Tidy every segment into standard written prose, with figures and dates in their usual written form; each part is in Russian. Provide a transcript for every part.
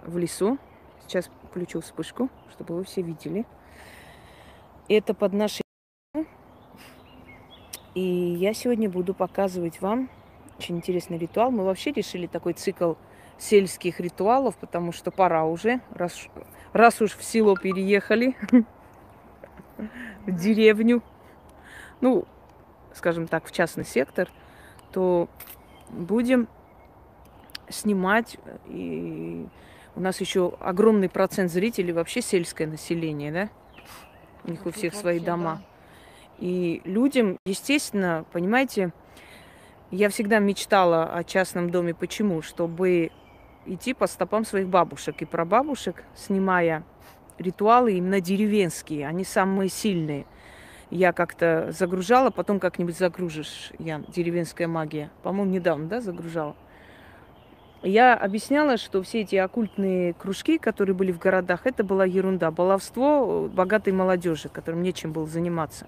в лесу. Сейчас включу вспышку, чтобы вы все видели. Это подношение. И я сегодня буду показывать вам очень интересный ритуал. Мы вообще решили такой цикл сельских ритуалов, потому что пора уже, раз уж в село переехали, в деревню, ну, скажем так, в частный сектор, то будем снимать. И у нас еще огромный процент зрителей вообще сельское население, да? У них у всех свои дома. Да. И людям, естественно, понимаете, я всегда мечтала о частном доме. Почему? Чтобы идти по стопам своих бабушек и прабабушек, снимая ритуалы именно деревенские. Они самые сильные. Я как-то загружала, потом как-нибудь загружишь, Ян, деревенская магия. По-моему, недавно, да, загружала. Я объясняла, что все эти оккультные кружки, которые были в городах, это была ерунда, баловство богатой молодежи, которым нечем было заниматься.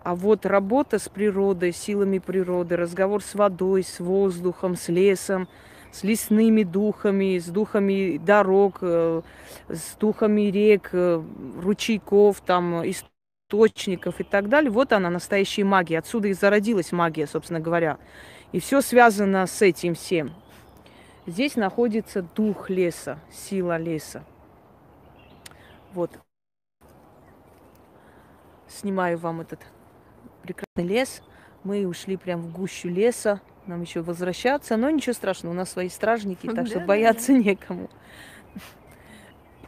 А вот работа с природой, силами природы, разговор с водой, с воздухом, с лесом, с лесными духами, с духами дорог, с духами рек, ручейков, там, источников и так далее. Вот она, настоящая магия. Отсюда и зародилась магия, собственно говоря. И все связано с этим всем. Здесь находится дух леса, сила леса. Вот. Снимаю вам этот прекрасный лес. Мы ушли прямо в гущу леса. Нам еще возвращаться. Но ничего страшного, у нас свои стражники, так что бояться некому.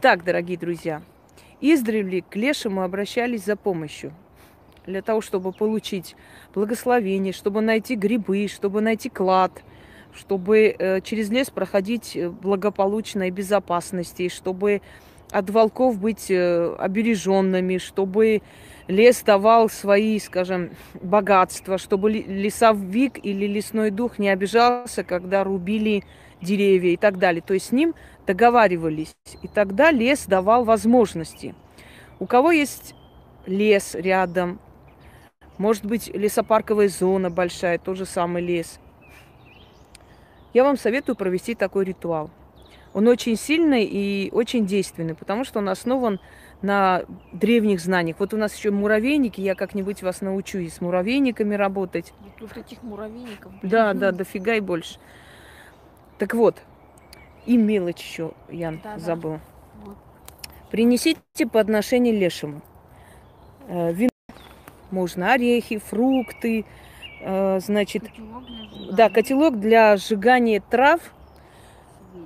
Так, дорогие друзья, издревле к лешему обращались за помощью. Для того, чтобы получить благословение, чтобы найти грибы, чтобы найти клад, чтобы через лес проходить благополучно и безопасности, чтобы от волков быть обереженными, чтобы лес давал свои, скажем, богатства, чтобы лесовик или лесной дух не обижался, когда рубили деревья и так далее. То есть с ним договаривались. И тогда лес давал возможности. У кого есть лес рядом, может быть, лесопарковая зона большая, тот же самый лес, я вам советую провести такой ритуал. Он очень сильный и очень действенный, потому что он основан на древних знаниях. Вот у нас еще муравейники, я как-нибудь вас научу и с муравейниками работать. Тут этих муравейников, блин. Да, дофига и больше. Так вот, и мелочь еще, Ян, забыл. Вот. Принесите подношение лешему. Вино можно, орехи, фрукты, значит, котелок для сжигания трав.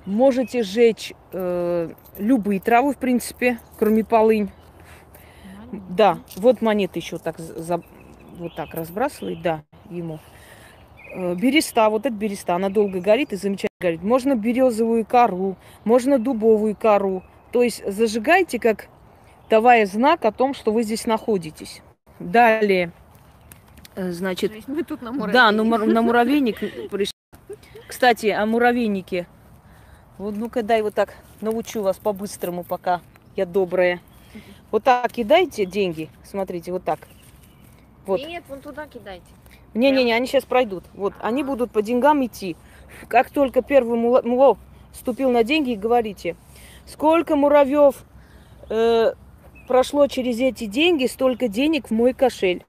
Можете сжечь любые травы, в принципе, кроме полынь. Да, вот монеты еще так, вот так разбрасывает, да, ему. Береста, вот эта береста, она долго горит и замечательно горит. Можно березовую кору, можно дубовую кору. То есть зажигайте, как давая знак о том, что вы здесь находитесь. Далее, значит, мы тут на муравейник. Да, на муравейник пришли. Кстати, о муравейнике. Вот ну-ка, дай вот так научу вас по-быстрому, пока я добрая. Вот так кидайте деньги. Смотрите, вот так. Вот. Нет, вон туда кидайте. Не-не-не, они сейчас пройдут. Вот, они будут по деньгам идти. Как только первый мулов ступил на деньги, говорите, сколько муравьев прошло через эти деньги, столько денег в мой кошель.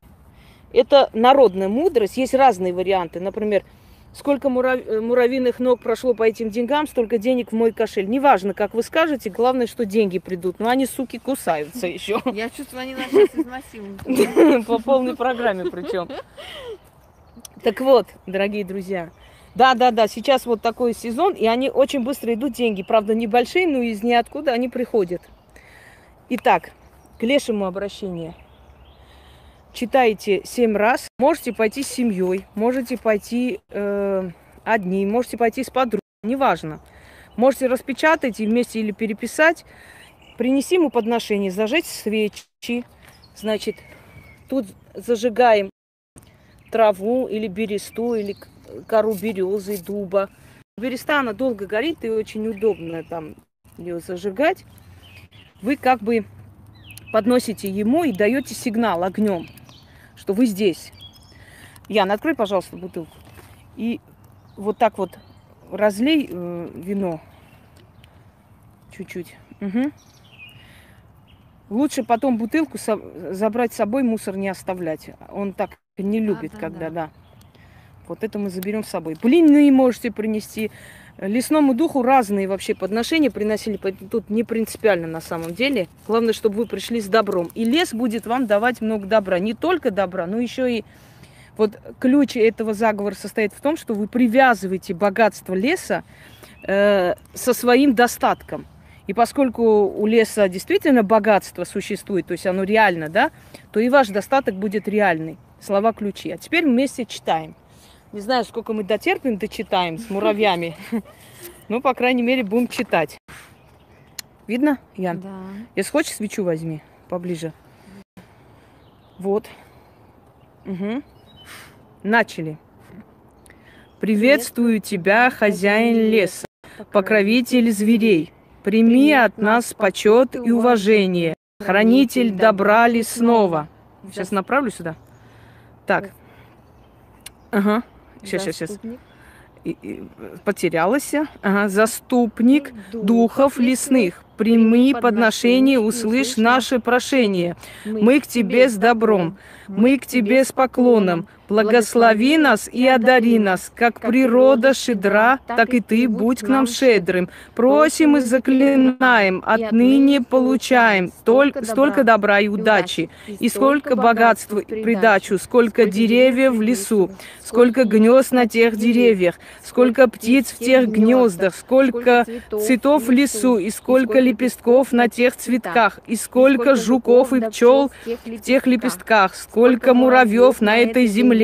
Это народная мудрость. Есть разные варианты. Например, сколько муравьиных ног прошло по этим деньгам, столько денег в мой кошель. Неважно, как вы скажете, главное, что деньги придут. Но они, суки, кусаются еще. Я чувствую, они нас сейчас изнасилуют. По полной программе причем. Так вот, дорогие друзья. Да, сейчас вот такой сезон, и они очень быстро идут деньги. Правда, небольшие, но из ниоткуда они приходят. Итак, к лешему обращение. Читаете 7 раз. Можете пойти с семьей, можете пойти одни, можете пойти с подругой, неважно. Можете распечатать и вместе или переписать. Принеси ему подношение, зажечь свечи. Значит, тут зажигаем траву или бересту, или кору березы, дуба. Береста, она долго горит и очень удобно там ее зажигать. Вы как бы подносите ему и даете сигнал огнем, что вы здесь. Ян, открой, пожалуйста, бутылку. И вот так вот разлей вино. чуть-чуть. Угу. Лучше потом бутылку забрать с собой, мусор не оставлять. Он так не любит, да. Вот это мы заберем с собой. Блины можете принести. Лесному духу разные вообще подношения приносили, поэтому тут не принципиально на самом деле. Главное, чтобы вы пришли с добром. И лес будет вам давать много добра. Не только добра, но еще и... Вот ключ этого заговора состоит в том, что вы привязываете богатство леса со своим достатком. И поскольку у леса действительно богатство существует, то есть оно реально, да, то и ваш достаток будет реальный. Слова ключи. А теперь вместе читаем. Не знаю, сколько мы дотерпим, дочитаем с муравьями. Ну, по крайней мере, будем читать. Видно, Ян? Да. Если хочешь, свечу возьми поближе. Вот. Угу. Начали. Приветствую тебя, хозяин леса, покровитель зверей. Прими от нас почет и уважение, хранитель добра лесного. Сейчас направлю сюда. Так. Ага. Сейчас. Потерялась. Ага. Заступник духов лесных. Прими подношение, услышь наше прошение. Мы к тебе с добром, мы к тебе с поклоном. Благослови нас и одари нас, как природа щедра, так и ты будь к нам щедрым. Просим и заклинаем, отныне получаем столько добра и удачи, и сколько богатства и придачу, сколько деревьев в лесу, сколько гнезд на тех деревьях, сколько птиц в тех гнездах, сколько цветов в лесу, и сколько лепестков на тех цветках, и сколько жуков и пчел в тех лепестках, сколько муравьев на этой земле,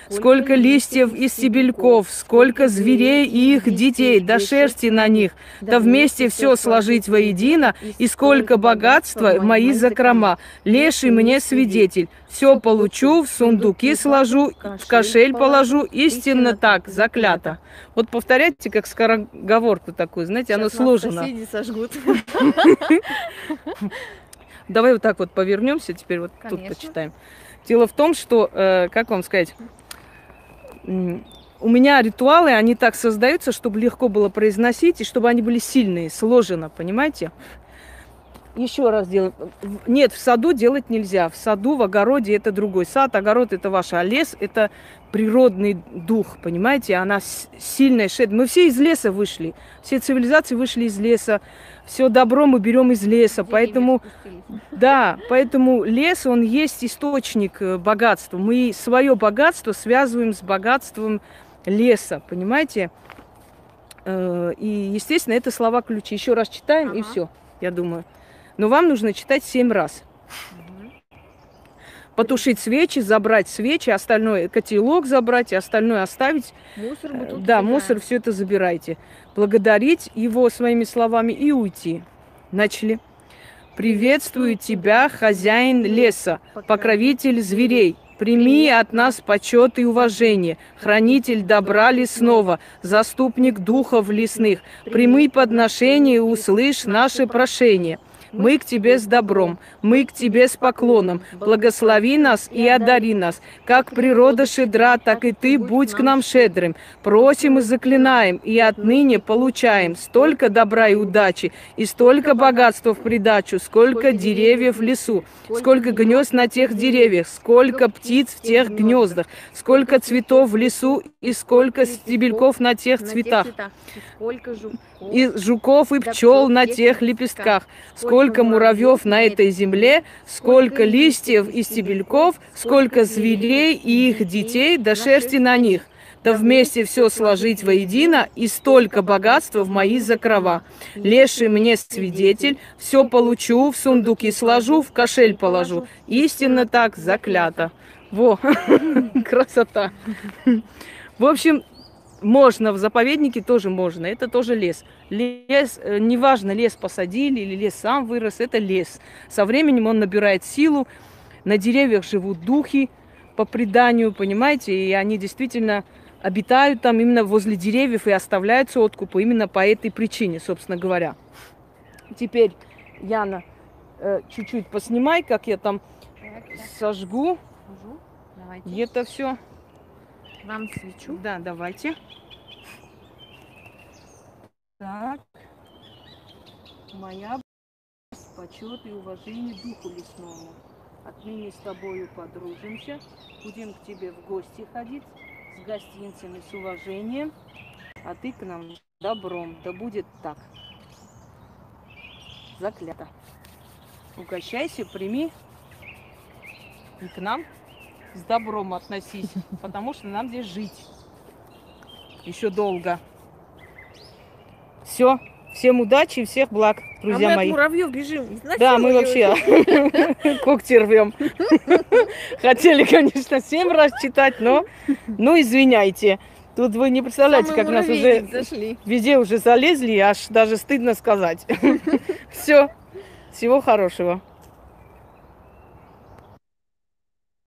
сколько листьев и стебельков, сколько зверей и их детей, да шерсти на них, да вместе все сложить воедино, и сколько богатства в мои закрома. Леший мне свидетель, все получу, в сундуки сложу, в кошель положу, истинно так, заклято. Вот повторяйте, как скороговорку такую, знаете, оно сложено. Соседи сожгут. Давай вот так вот повернемся, теперь вот тут почитаем. Дело в том, что, как вам сказать, у меня ритуалы, они так создаются, чтобы легко было произносить, и чтобы они были сильные, сложено, понимаете? Еще раз делаем. Нет, в саду делать нельзя. В саду, в огороде это другой. Сад, огород это ваш, а лес это природный дух, понимаете? Она сильная, мы все из леса вышли. Все цивилизации вышли из леса. Все добро мы берем из леса. Поэтому, да, поэтому лес, он есть источник богатства. Мы свое богатство связываем с богатством леса, понимаете? И, естественно, это слова ключи. Еще раз читаем, и все, я думаю. Но вам нужно читать 7 раз. Потушить свечи, забрать свечи, остальное котелок забрать, и остальное оставить. Мусор мы тут да, мусор, все это забирайте. Благодарить его своими словами и уйти. Начали. Приветствую тебя, хозяин леса, покровитель зверей. Прими от нас почет и уважение, хранитель добра лесного, заступник духов лесных. Прими подношение и услышь наше прошение. Мы к тебе с добром, мы к тебе с поклоном. Благослови нас и одари нас. Как природа щедра, так и ты будь к нам щедрым. Просим и заклинаем, и отныне получаем столько добра и удачи, и столько богатства в придачу, сколько деревьев в лесу, сколько гнезд на тех деревьях, сколько птиц в тех гнездах, сколько цветов в лесу, и сколько стебельков на тех цветах, и жуков и пчел на тех лепестках, сколько муравьев на этой земле, сколько листьев и стебельков, сколько зверей и их детей, да шерсти на них. Да вместе все сложить воедино, и столько богатства в мои закрова. Леший мне свидетель, все получу, в сундуки сложу, в кошель положу. Истинно так, заклято. Во, красота. В общем, можно, в заповеднике тоже можно, это тоже лес. Лес, неважно, лес посадили или лес сам вырос, это лес. Со временем он набирает силу, на деревьях живут духи, по преданию, понимаете, и они действительно обитают там именно возле деревьев и оставляются откупы именно по этой причине, собственно говоря. Теперь, Яна, чуть-чуть поснимай, как я там сожгу. Давайте. Это все. Вам свечу. Да, давайте. Так. моя почет и уважение духу лесному. Отныне с тобою подружимся, будем к тебе в гости ходить, с гостинцами, с уважением, а ты к нам добром. Да будет так. Заклято. Угощайся, прими и к нам с добром относись, потому что нам здесь жить еще долго. Все. Всем удачи и всех благ, друзья мы мои. от муравьев бежим. Да, мы вообще когти рвем. Хотели, конечно, 7 раз читать, но ну извиняйте. Тут вы не представляете, как нас уже зашли. везде уже залезли, аж даже стыдно сказать. Все. Всего хорошего.